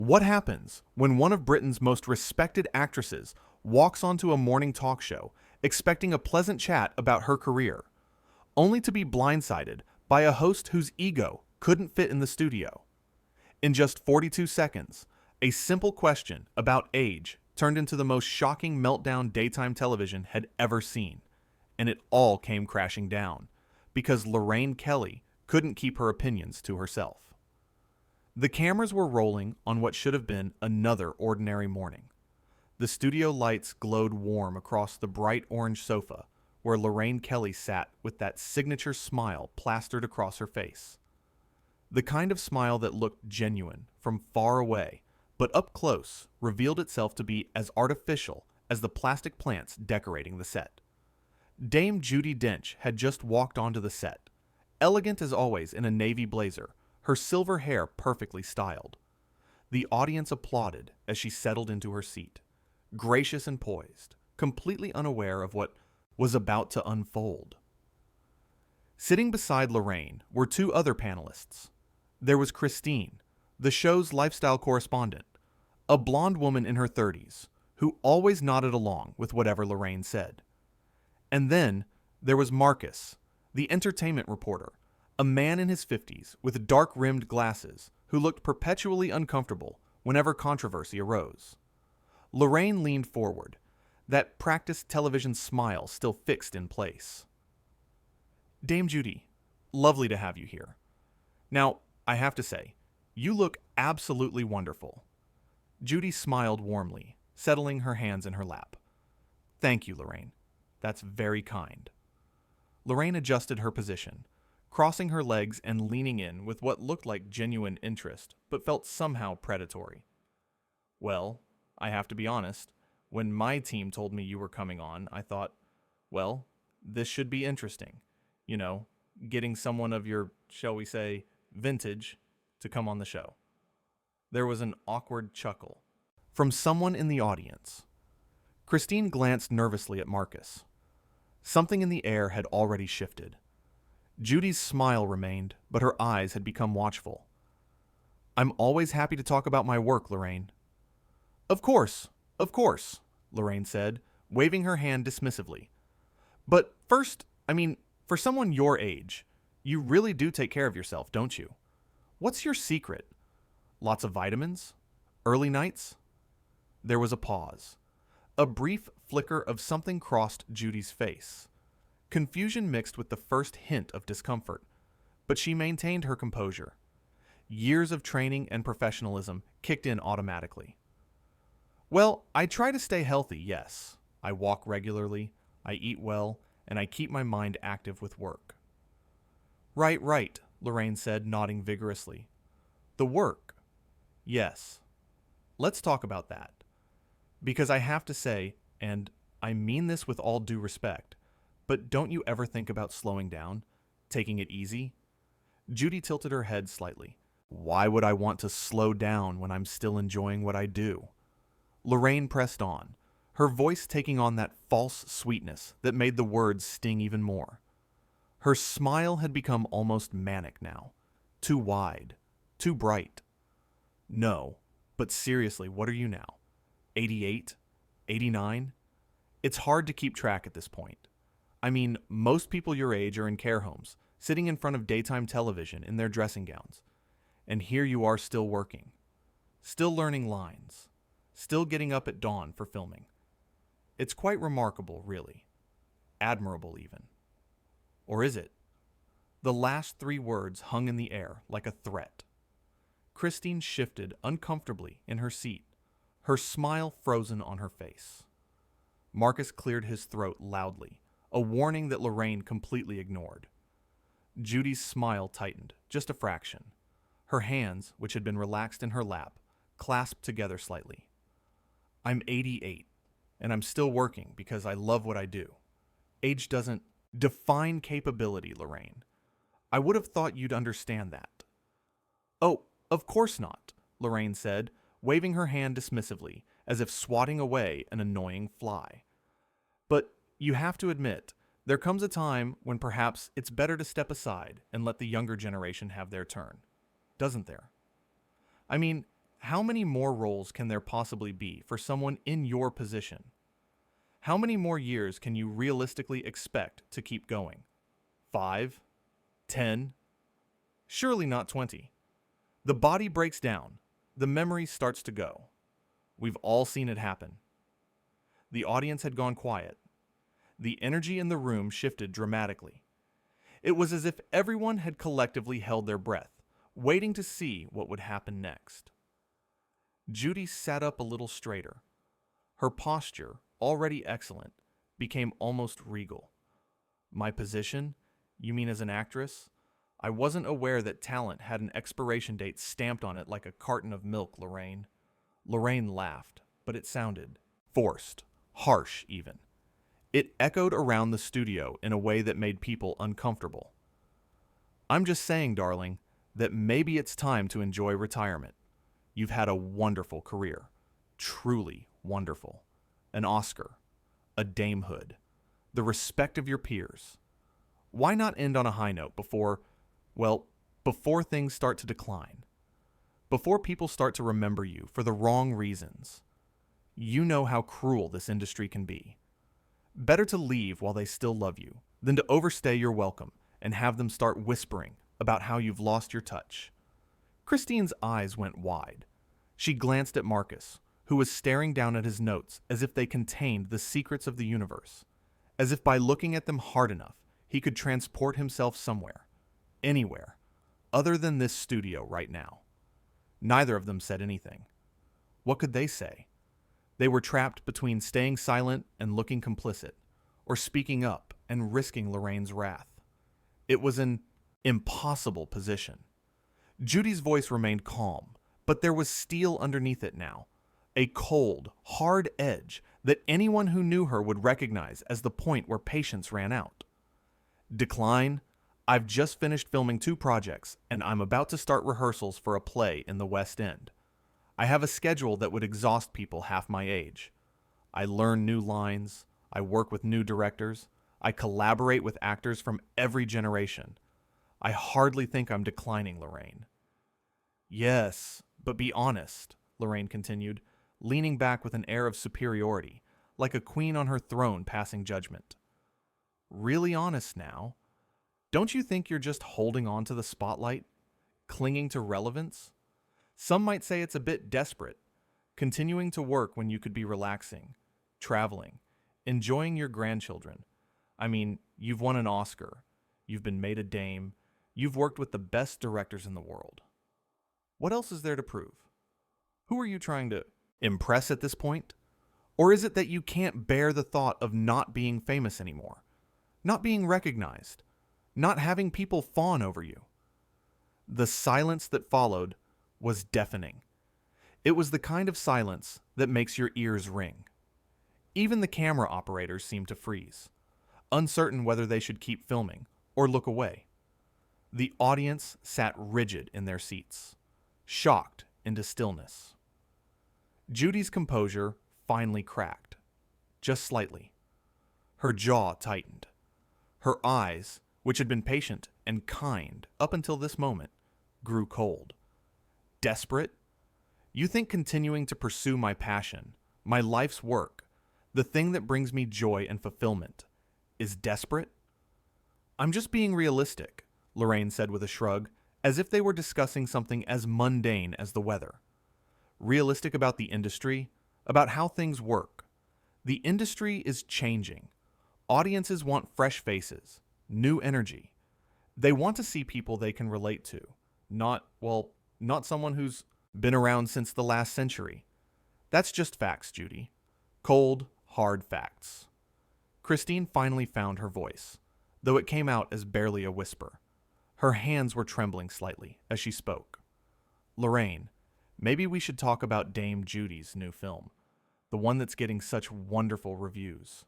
What happens when one of Britain's most respected actresses walks onto a morning talk show expecting a pleasant chat about her career, only to be blindsided by a host whose ego couldn't fit in the studio? In just 42 seconds, a simple question about age turned into the most shocking meltdown daytime television had ever seen, and it all came crashing down because Lorraine Kelly couldn't keep her opinions to herself. The cameras were rolling on what should have been another ordinary morning. The studio lights glowed warm across the bright orange sofa where Lorraine Kelly sat with that signature smile plastered across her face. The kind of smile that looked genuine from far away, but up close revealed itself to be as artificial as the plastic plants decorating the set. Dame Judi Dench had just walked onto the set, elegant as always in a navy blazer, her silver hair perfectly styled. The audience applauded as she settled into her seat, gracious and poised, completely unaware of what was about to unfold. Sitting beside Lorraine were two other panelists. There was Christine, the show's lifestyle correspondent, a blonde woman in her 30s, who always nodded along with whatever Lorraine said. And then there was Marcus, the entertainment reporter, a man in his 50s with dark-rimmed glasses who looked perpetually uncomfortable whenever controversy arose. Lorraine leaned forward, that practiced television smile still fixed in place. "Dame Judy, lovely to have you here. Now, I have to say, you look absolutely wonderful." Judy smiled warmly, settling her hands in her lap. "Thank you, Lorraine. That's very kind." Lorraine adjusted her position, crossing her legs and leaning in with what looked like genuine interest, but felt somehow predatory. "Well, I have to be honest. When my team told me you were coming on, I thought, well, this should be interesting. You know, getting someone of your, shall we say, vintage to come on the show." There was an awkward chuckle from someone in the audience. Christine glanced nervously at Marcus. Something in the air had already shifted. Judy's smile remained, but her eyes had become watchful. "I'm always happy to talk about my work, Lorraine." Of course, Lorraine said, waving her hand dismissively. "But first, for someone your age, you really do take care of yourself, don't you? What's your secret? Lots of vitamins? Early nights?" There was a pause. A brief flicker of something crossed Judy's face. Confusion mixed with the first hint of discomfort, but she maintained her composure. Years of training and professionalism kicked in automatically. "Well, I try to stay healthy, yes. I walk regularly, I eat well, and I keep my mind active with work." Right, Lorraine said, nodding vigorously. "The work. Yes. Let's talk about that. Because I have to say, and I mean this with all due respect, but don't you ever think about slowing down, taking it easy?" Judy tilted her head slightly. "Why would I want to slow down when I'm still enjoying what I do?" Lorraine pressed on, her voice taking on that false sweetness that made the words sting even more. Her smile had become almost manic now, too wide, too bright. "No, but seriously, what are you now? 88? 89? It's hard to keep track at this point. Most people your age are in care homes, sitting in front of daytime television in their dressing gowns. And here you are still working, still learning lines, still getting up at dawn for filming. It's quite remarkable, really. Admirable, even. Or is it?" The last three words hung in the air like a threat. Christine shifted uncomfortably in her seat, her smile frozen on her face. Marcus cleared his throat loudly, a warning that Lorraine completely ignored. Judy's smile tightened, just a fraction. Her hands, which had been relaxed in her lap, clasped together slightly. "I'm 88, and I'm still working because I love what I do. Age doesn't define capability, Lorraine. I would have thought you'd understand that." "Oh, of course not," Lorraine said, waving her hand dismissively, as if swatting away an annoying fly. "But you have to admit, there comes a time when perhaps it's better to step aside and let the younger generation have their turn. Doesn't there? How many more roles can there possibly be for someone in your position? How many more years can you realistically expect to keep going? 5? 10? Surely not 20. The body breaks down. The memory starts to go. We've all seen it happen. The audience had gone quiet. The energy in the room shifted dramatically. It was as if everyone had collectively held their breath, waiting to see what would happen next. Judy sat up a little straighter. Her posture, already excellent, became almost regal. My position? You mean as an actress? I wasn't aware that talent had an expiration date stamped on it like a carton of milk, Lorraine. Lorraine laughed, but it sounded forced, harsh even. It echoed around the studio in a way that made people uncomfortable. I'm just saying, darling, that maybe it's time to enjoy retirement. You've had a wonderful career. Truly wonderful. An Oscar. A damehood. The respect of your peers. Why not end on a high note before things start to decline? Before people start to remember you for the wrong reasons. You know how cruel this industry can be. Better to leave while they still love you than to overstay your welcome and have them start whispering about how you've lost your touch. Christine's eyes went wide. She glanced at Marcus, who was staring down at his notes as if they contained the secrets of the universe, as if by looking at them hard enough, he could transport himself somewhere, anywhere, other than this studio right now. Neither of them said anything. What could they say? They were trapped between staying silent and looking complicit, or speaking up and risking Lorraine's wrath. It was an impossible position. Judy's voice remained calm, but there was steel underneath it now, a cold, hard edge that anyone who knew her would recognize as the point where patience ran out. Decline? I've just finished filming 2 projects, and I'm about to start rehearsals for a play in the West End. I have a schedule that would exhaust people half my age. I learn new lines, I work with new directors, I collaborate with actors from every generation. I hardly think I'm declining, Lorraine. Yes, but be honest, Lorraine continued, leaning back with an air of superiority, like a queen on her throne passing judgment. Really honest now? Don't you think you're just holding on to the spotlight? Clinging to relevance? Some might say it's a bit desperate, continuing to work when you could be relaxing, traveling, enjoying your grandchildren. I mean, you've won an Oscar, you've been made a dame, you've worked with the best directors in the world. What else is there to prove? Who are you trying to impress at this point? Or is it that you can't bear the thought of not being famous anymore? Not being recognized? Not having people fawn over you? The silence that followed was deafening. It was the kind of silence that makes your ears ring. Even the camera operators seemed to freeze, uncertain whether they should keep filming or look away. The audience sat rigid in their seats, shocked into stillness. Judy's composure finally cracked, just slightly. Her jaw tightened. Her eyes, which had been patient and kind up until this moment, grew cold. Desperate? You think continuing to pursue my passion, my life's work, the thing that brings me joy and fulfillment, is desperate? I'm just being realistic, Lorraine said with a shrug, as if they were discussing something as mundane as the weather. Realistic about the industry, about how things work. The industry is changing. Audiences want fresh faces, new energy. They want to see people they can relate to, not someone who's been around since the last century. That's just facts, Judy. Cold, hard facts. Christine finally found her voice, though it came out as barely a whisper. Her hands were trembling slightly as she spoke. Lorraine, maybe we should talk about Dame Judy's new film, the one that's getting such wonderful reviews.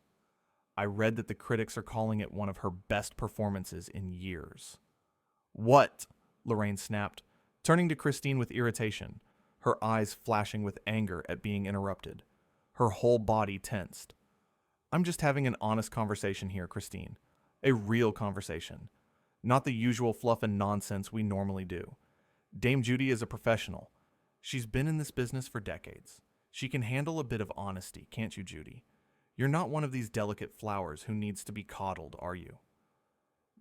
I read that the critics are calling it one of her best performances in years. What? Lorraine snapped, turning to Christine with irritation, her eyes flashing with anger at being interrupted. Her whole body tensed. I'm just having an honest conversation here, Christine. A real conversation. Not the usual fluff and nonsense we normally do. Dame Judy is a professional. She's been in this business for decades. She can handle a bit of honesty, can't you, Judy? You're not one of these delicate flowers who needs to be coddled, are you?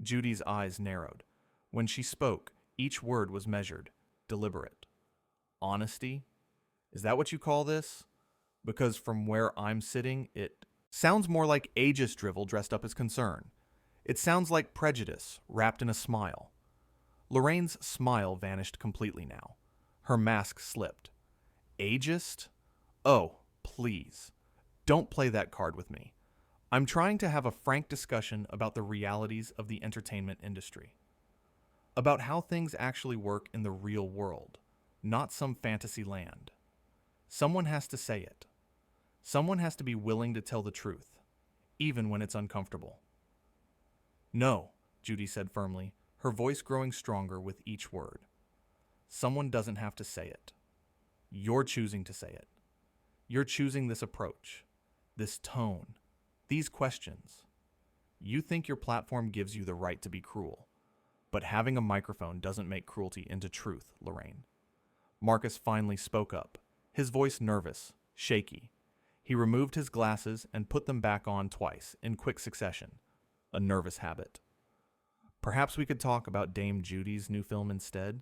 Judy's eyes narrowed. When she spoke, each word was measured, deliberate. Honesty? Is that what you call this? Because from where I'm sitting, it sounds more like ageist drivel dressed up as concern. It sounds like prejudice wrapped in a smile. Lorraine's smile vanished completely now. Her mask slipped. Ageist? Oh, please. Don't play that card with me. I'm trying to have a frank discussion about the realities of the entertainment industry. About how things actually work in the real world, not some fantasy land. Someone has to say it. Someone has to be willing to tell the truth, even when it's uncomfortable. No, Judy said firmly, her voice growing stronger with each word. Someone doesn't have to say it. You're choosing to say it. You're choosing this approach, this tone, these questions. You think your platform gives you the right to be cruel, but having a microphone doesn't make cruelty into truth, Lorraine. Marcus finally spoke up, his voice nervous, shaky. He removed his glasses and put them back on twice, in quick succession. A nervous habit. Perhaps we could talk about Dame Judy's new film instead?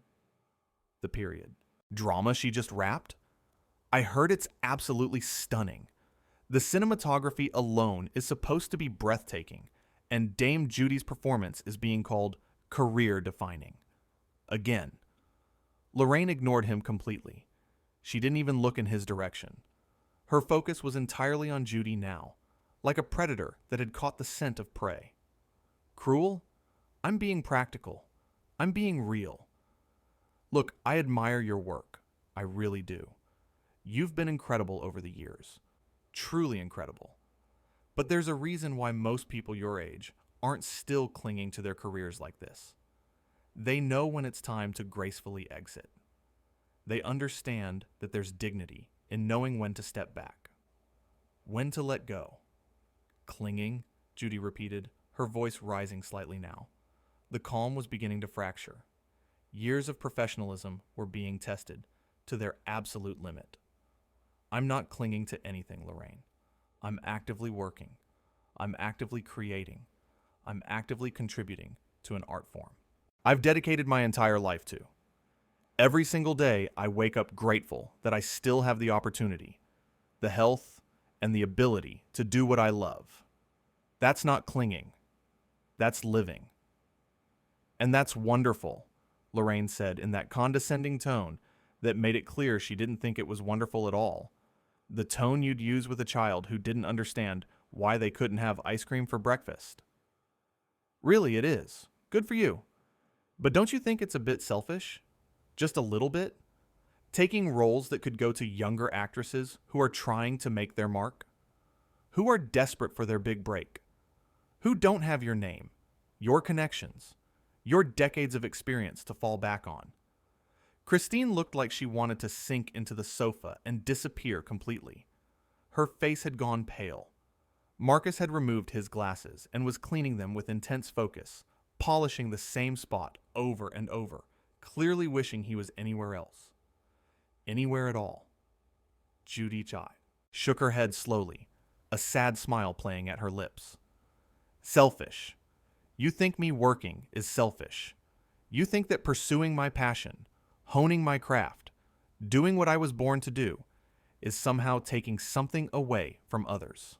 The period. Drama she just wrapped? I heard it's absolutely stunning. The cinematography alone is supposed to be breathtaking, and Dame Judy's performance is being called career-defining. Again. Lorraine ignored him completely. She didn't even look in his direction. Her focus was entirely on Judy now, like a predator that had caught the scent of prey. Cruel? I'm being practical. I'm being real. Look, I admire your work. I really do. You've been incredible over the years. Truly incredible. But there's a reason why most people your age aren't still clinging to their careers like this. They know when it's time to gracefully exit. They understand that there's dignity in knowing when to step back. When to let go. Clinging, Judy repeated, her voice rising slightly now. The calm was beginning to fracture. Years of professionalism were being tested to their absolute limit. I'm not clinging to anything, Lorraine. I'm actively working. I'm actively creating. I'm actively contributing to an art form I've dedicated my entire life to. Every single day, I wake up grateful that I still have the opportunity, the health, and the ability to do what I love. That's not clinging. That's living. And that's wonderful, Lorraine said in that condescending tone that made it clear she didn't think it was wonderful at all. The tone you'd use with a child who didn't understand why they couldn't have ice cream for breakfast. Really, it is. Good for you. But don't you think it's a bit selfish? Just a little bit? Taking roles that could go to younger actresses who are trying to make their mark? Who are desperate for their big break? Who don't have your name, your connections, your decades of experience to fall back on? Christine looked like she wanted to sink into the sofa and disappear completely. Her face had gone pale. Marcus had removed his glasses and was cleaning them with intense focus, polishing the same spot over and over, clearly wishing he was anywhere else. Anywhere at all. Judi shook her head slowly, a sad smile playing at her lips. Selfish. You think me working is selfish. You think that pursuing my passion, honing my craft, doing what I was born to do, is somehow taking something away from others.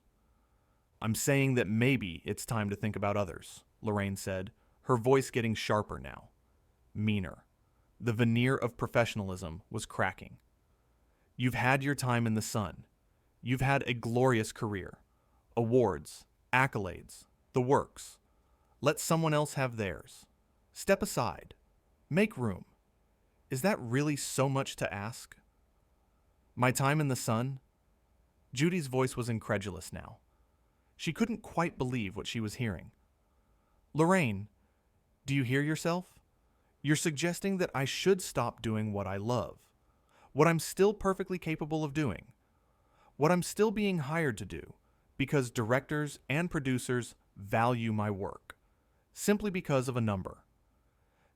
I'm saying that maybe it's time to think about others, Lorraine said, her voice getting sharper now, meaner. The veneer of professionalism was cracking. You've had your time in the sun. You've had a glorious career. Awards, accolades, the works. Let someone else have theirs. Step aside. Make room. Is that really so much to ask? My time in the sun? Judy's voice was incredulous now. She couldn't quite believe what she was hearing. Lorraine, do you hear yourself? You're suggesting that I should stop doing what I love, what I'm still perfectly capable of doing, what I'm still being hired to do, because directors and producers value my work, simply because of a number.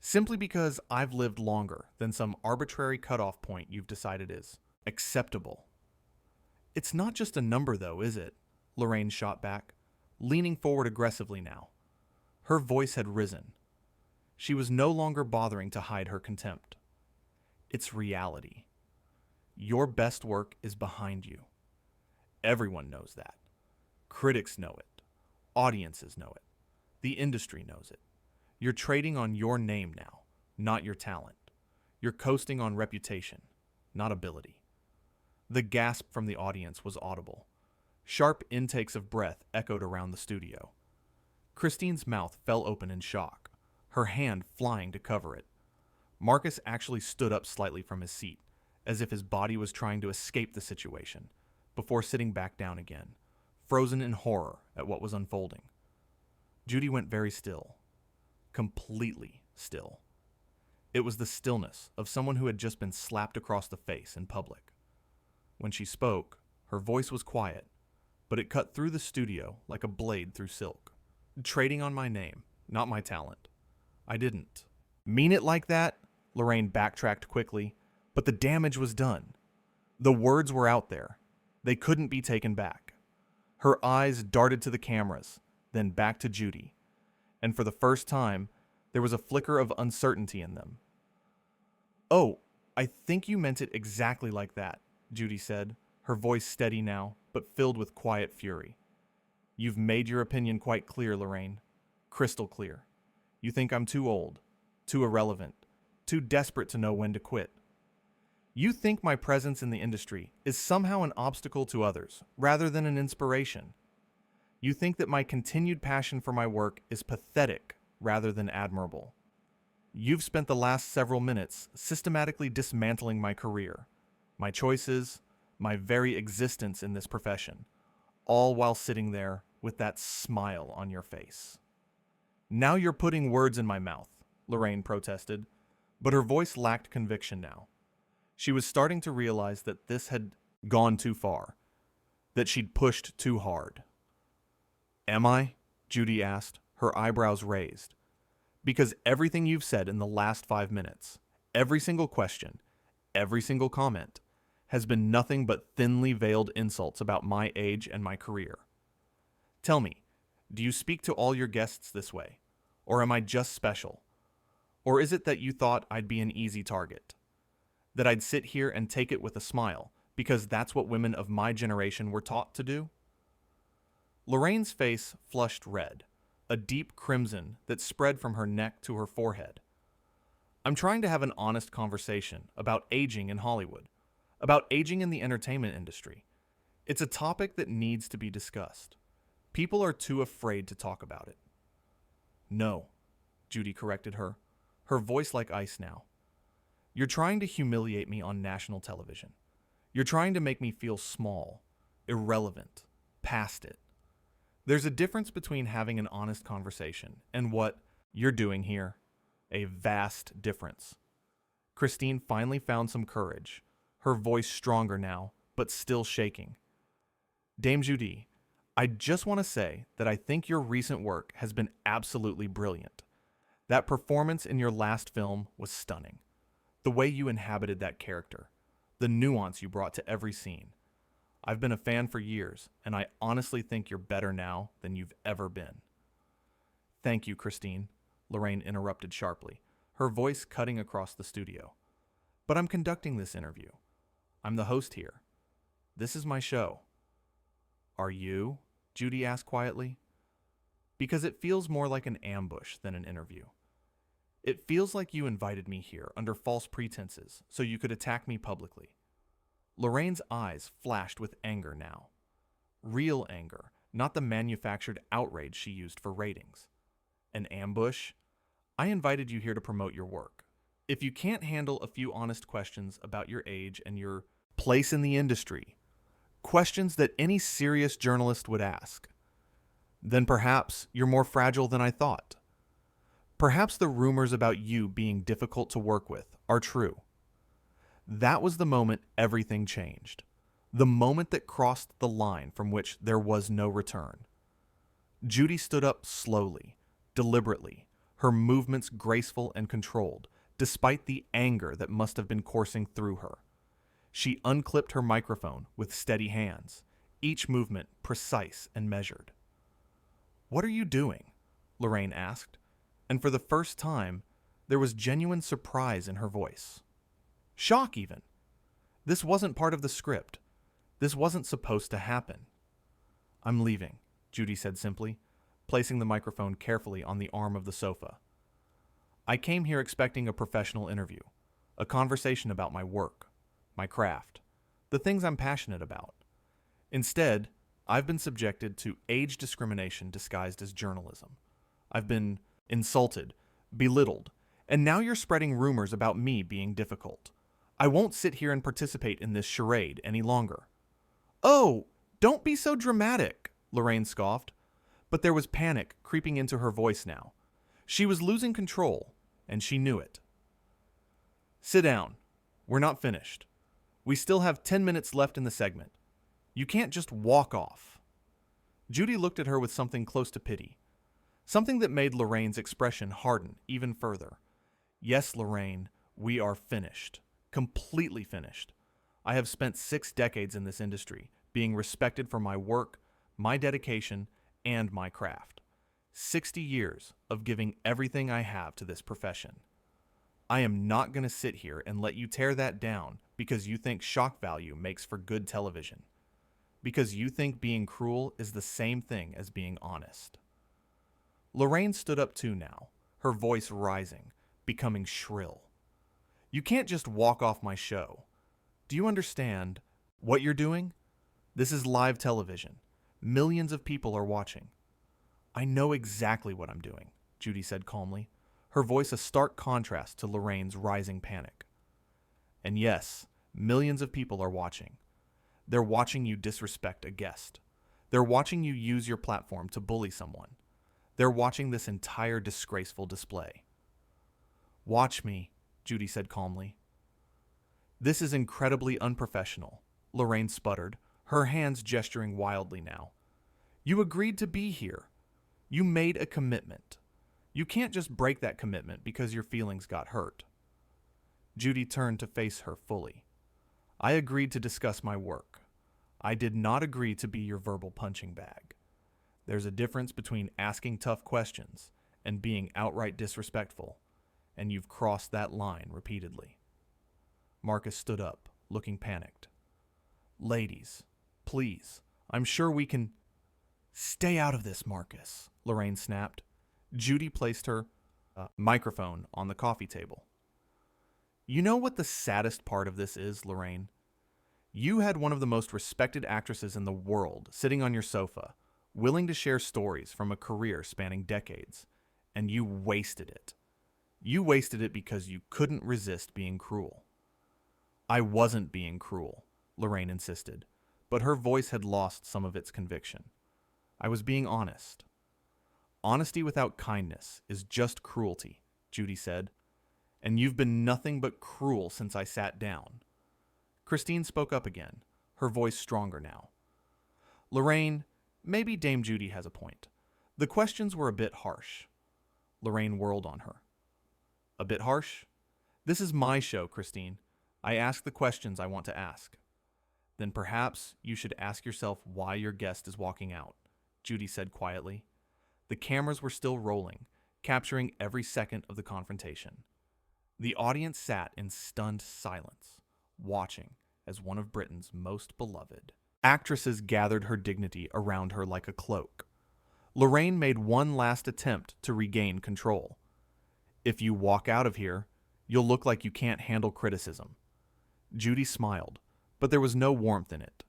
Simply because I've lived longer than some arbitrary cutoff point you've decided is acceptable. It's not just a number, though, is it? Lorraine shot back, leaning forward aggressively now. Her voice had risen. She was no longer bothering to hide her contempt. It's reality. Your best work is behind you. Everyone knows that. Critics know it. Audiences know it. The industry knows it. You're trading on your name now, not your talent. You're coasting on reputation, not ability. The gasp from the audience was audible. Sharp intakes of breath echoed around the studio. Christine's mouth fell open in shock, her hand flying to cover it. Marcus actually stood up slightly from his seat, as if his body was trying to escape the situation, before sitting back down again, frozen in horror at what was unfolding. Judy went very still. Completely still. It was the stillness of someone who had just been slapped across the face in public. When she spoke, her voice was quiet, but it cut through the studio like a blade through silk. Trading on my name, not my talent. I didn't mean it like that, Lorraine backtracked quickly, but the damage was done. The words were out there. They couldn't be taken back. Her eyes darted to the cameras, then back to Judy, and for the first time, there was a flicker of uncertainty in them. "Oh, I think you meant it exactly like that," Judy said, her voice steady now, but filled with quiet fury. "You've made your opinion quite clear, Lorraine. Crystal clear. You think I'm too old, too irrelevant, too desperate to know when to quit. You think my presence in the industry is somehow an obstacle to others, rather than an inspiration. You think that my continued passion for my work is pathetic rather than admirable. You've spent the last several minutes systematically dismantling my career, my choices, my very existence in this profession, all while sitting there with that smile on your face." "Now you're putting words in my mouth," Lorraine protested, but her voice lacked conviction now. She was starting to realize that this had gone too far, that she'd pushed too hard. "Am I?" Judy asked, her eyebrows raised. "Because everything you've said in the last 5 minutes, every single question, every single comment, has been nothing but thinly veiled insults about my age and my career. Tell me, do you speak to all your guests this way? Or am I just special? Or is it that you thought I'd be an easy target? That I'd sit here and take it with a smile, because that's what women of my generation were taught to do?" Lorraine's face flushed red, a deep crimson that spread from her neck to her forehead. "I'm trying to have an honest conversation about aging in Hollywood, about aging in the entertainment industry. It's a topic that needs to be discussed. People are too afraid to talk about it." "No," Judy corrected her, her voice like ice now. "You're trying to humiliate me on national television. You're trying to make me feel small, irrelevant, past it. There's a difference between having an honest conversation and what you're doing here. A vast difference." Christine finally found some courage, her voice stronger now, but still shaking. "Dame Judy, I just want to say that I think your recent work has been absolutely brilliant. That performance in your last film was stunning. The way you inhabited that character, the nuance you brought to every scene. I've been a fan for years, and I honestly think you're better now than you've ever been." "Thank you, Christine," Lorraine interrupted sharply, her voice cutting across the studio. "But I'm conducting this interview. I'm the host here. This is my show." "Are you?" Judy asked quietly. "Because it feels more like an ambush than an interview. It feels like you invited me here under false pretenses so you could attack me publicly." Lorraine's eyes flashed with anger now. Real anger, not the manufactured outrage she used for ratings. "An ambush? I invited you here to promote your work. If you can't handle a few honest questions about your age and your place in the industry, questions that any serious journalist would ask, then perhaps you're more fragile than I thought. Perhaps the rumors about you being difficult to work with are true." That was the moment everything changed. The moment that crossed the line from which there was no return. Judy stood up slowly, deliberately, her movements graceful and controlled, despite the anger that must have been coursing through her. She unclipped her microphone with steady hands, each movement precise and measured. "What are you doing?" Lorraine asked, and for the first time, there was genuine surprise in her voice. Shock, even. This wasn't part of the script. This wasn't supposed to happen. "I'm leaving," Judy said simply, placing the microphone carefully on the arm of the sofa. "I came here expecting a professional interview, a conversation about my work, my craft, the things I'm passionate about. Instead, I've been subjected to age discrimination disguised as journalism. I've been insulted, belittled, and now you're spreading rumors about me being difficult. I won't sit here and participate in this charade any longer." "Oh, don't be so dramatic," Lorraine scoffed, but there was panic creeping into her voice now. She was losing control, and she knew it. "Sit down. We're not finished. We still have 10 minutes left in the segment. You can't just walk off." Judy looked at her with something close to pity, something that made Lorraine's expression harden even further. "Yes, Lorraine, we are finished. Completely finished. I have spent 6 decades in this industry, being respected for my work, my dedication, and my craft. 60 years of giving everything I have to this profession. I am not going to sit here and let you tear that down because you think shock value makes for good television. Because you think being cruel is the same thing as being honest." Lorraine stood up too now, her voice rising, becoming shrill. "You can't just walk off my show. Do you understand what you're doing? This is live television. Millions of people are watching." "I know exactly what I'm doing," Judy said calmly, her voice a stark contrast to Lorraine's rising panic. "And yes, millions of people are watching. They're watching you disrespect a guest. They're watching you use your platform to bully someone. They're watching this entire disgraceful display." "Watch me," Judy said calmly. "This is incredibly unprofessional," Lorraine sputtered, her hands gesturing wildly now. "You agreed to be here. You made a commitment. You can't just break that commitment because your feelings got hurt." Judy turned to face her fully. "I agreed to discuss my work. I did not agree to be your verbal punching bag. There's a difference between asking tough questions and being outright disrespectful, and you've crossed that line repeatedly." Marcus stood up, looking panicked. "Ladies, please, I'm sure we can—" "Stay out of this, Marcus," Lorraine snapped. Judy placed her microphone on the coffee table. "You know what the saddest part of this is, Lorraine? You had one of the most respected actresses in the world sitting on your sofa, willing to share stories from a career spanning decades, and you wasted it. You wasted it because you couldn't resist being cruel." "I wasn't being cruel," Lorraine insisted, but her voice had lost some of its conviction. "I was being honest." "Honesty without kindness is just cruelty," Judy said, "and you've been nothing but cruel since I sat down." Christine spoke up again, her voice stronger now. "Lorraine, maybe Dame Judy has a point. The questions were a bit harsh." Lorraine whirled on her. "A bit harsh? This is my show, Christine. I ask the questions I want to ask." "Then perhaps you should ask yourself why your guest is walking out," Judy said quietly. The cameras were still rolling, capturing every second of the confrontation. The audience sat in stunned silence, watching as one of Britain's most beloved actresses gathered her dignity around her like a cloak. Lorraine made one last attempt to regain control. "If you walk out of here, you'll look like you can't handle criticism." Judy smiled, but there was no warmth in it.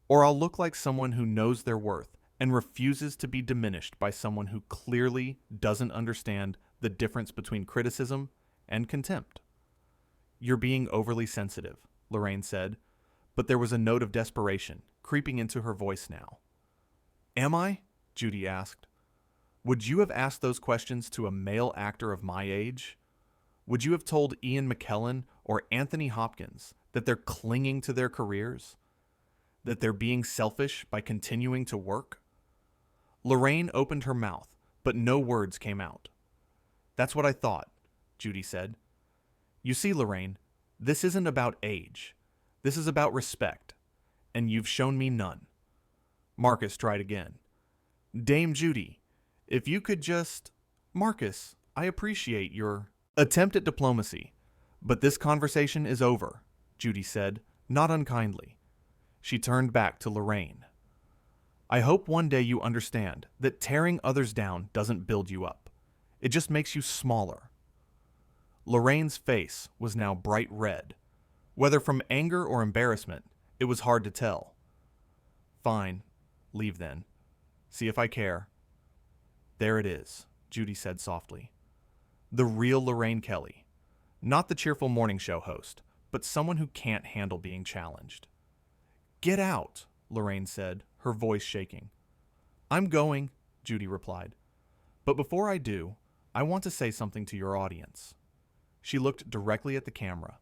"Or I'll look like someone who knows their worth and refuses to be diminished by someone who clearly doesn't understand the difference between criticism and contempt." "You're being overly sensitive," Lorraine said, but there was a note of desperation creeping into her voice now. "Am I?" Judy asked. "Would you have asked those questions to a male actor of my age? Would you have told Ian McKellen or Anthony Hopkins that they're clinging to their careers? That they're being selfish by continuing to work?" Lorraine opened her mouth, but no words came out. That's what I thought, Judy said. You see, Lorraine, this isn't about age. This is about respect, and you've shown me none. Marcus tried again. Dame Judy, if you could just... Marcus, I appreciate your attempt at diplomacy, but this conversation is over, Judy said, not unkindly. She turned back to Lorraine. I hope one day you understand that tearing others down doesn't build you up. It just makes you smaller. Lorraine's face was now bright red. Whether from anger or embarrassment, it was hard to tell. Fine, leave then. See if I care. There it is, Judy said softly. The real Lorraine Kelly. Not the cheerful morning show host, but someone who can't handle being challenged. Get out, Lorraine said, her voice shaking. I'm going, Judy replied. But before I do, I want to say something to your audience. She looked directly at the camera.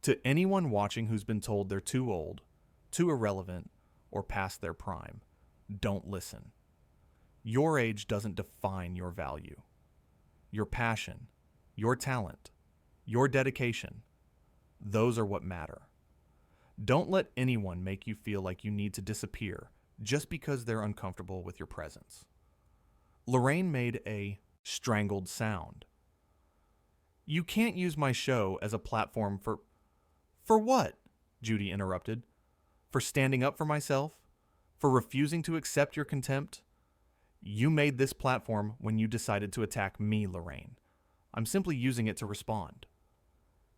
To anyone watching who's been told they're too old, too irrelevant, or past their prime, don't listen. Your age doesn't define your value. Your passion, your talent, your dedication, those are what matter. Don't let anyone make you feel like you need to disappear just because they're uncomfortable with your presence. Lorraine made a strangled sound. You can't use my show as a platform for... For what? Judy interrupted. For standing up for myself? For refusing to accept your contempt? You made this platform when you decided to attack me, Lorraine. I'm simply using it to respond.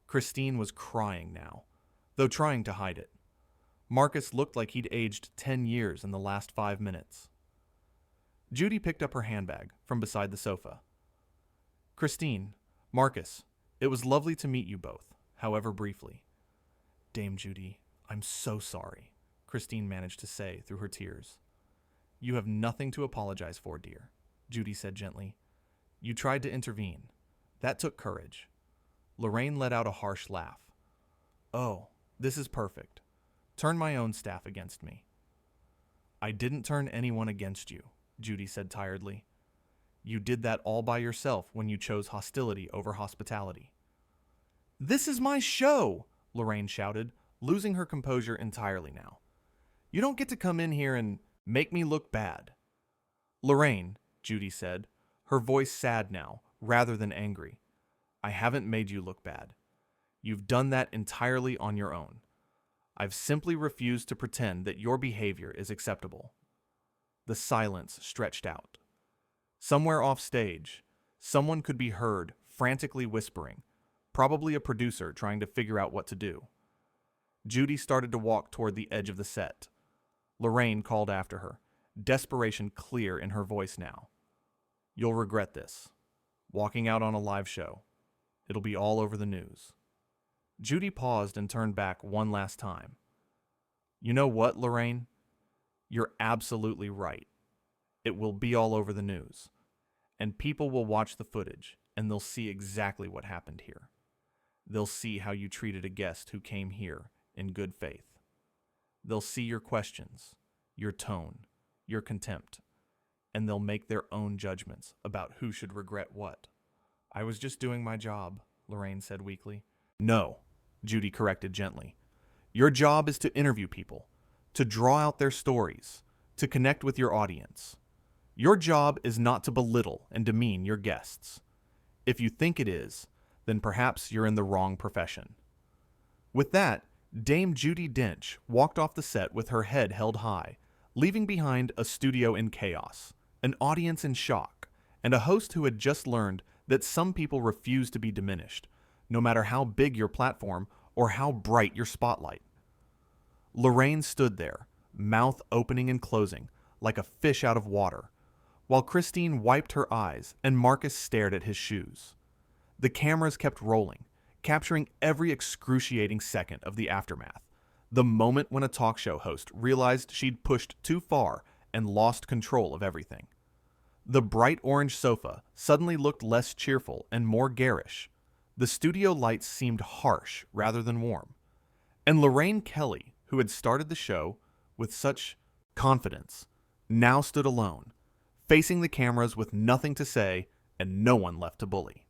Christine was crying now, though trying to hide it. Marcus looked like he'd aged 10 years in the last 5 minutes. Judy picked up her handbag from beside the sofa. Christine, Marcus, it was lovely to meet you both, however briefly. Dame Judy, I'm so sorry, Christine managed to say through her tears. You have nothing to apologize for, dear, Judy said gently. You tried to intervene. That took courage. Lorraine let out a harsh laugh. Oh, this is perfect. Turn my own staff against me. I didn't turn anyone against you, Judy said tiredly. You did that all by yourself when you chose hostility over hospitality. This is my show, Lorraine shouted, losing her composure entirely now. You don't get to come in here and make me look bad. Lorraine, Judy said, her voice sad now, rather than angry. I haven't made you look bad. You've done that entirely on your own. I've simply refused to pretend that your behavior is acceptable. The silence stretched out. Somewhere off stage, someone could be heard frantically whispering, probably a producer trying to figure out what to do. Judy started to walk toward the edge of the set. Lorraine called after her, desperation clear in her voice now. You'll regret this. Walking out on a live show. It'll be all over the news. Judy paused and turned back one last time. You know what, Lorraine? You're absolutely right. It will be all over the news. And people will watch the footage, and they'll see exactly what happened here. They'll see how you treated a guest who came here in good faith. They'll see your questions, your tone, your contempt, and they'll make their own judgments about who should regret what. I was just doing my job, Lorraine said weakly. No, Judy corrected gently. Your job is to interview people, to draw out their stories, to connect with your audience. Your job is not to belittle and demean your guests. If you think it is, then perhaps you're in the wrong profession. With that, Dame Judi Dench walked off the set with her head held high, leaving behind a studio in chaos, an audience in shock, and a host who had just learned that some people refuse to be diminished, no matter how big your platform or how bright your spotlight. Lorraine stood there, mouth opening and closing, like a fish out of water, while Christine wiped her eyes and Marcus stared at his shoes. The cameras kept rolling, capturing every excruciating second of the aftermath, the moment when a talk show host realized she'd pushed too far and lost control of everything. The bright orange sofa suddenly looked less cheerful and more garish. The studio lights seemed harsh rather than warm. And Lorraine Kelly, who had started the show with such confidence, now stood alone, facing the cameras with nothing to say and no one left to bully.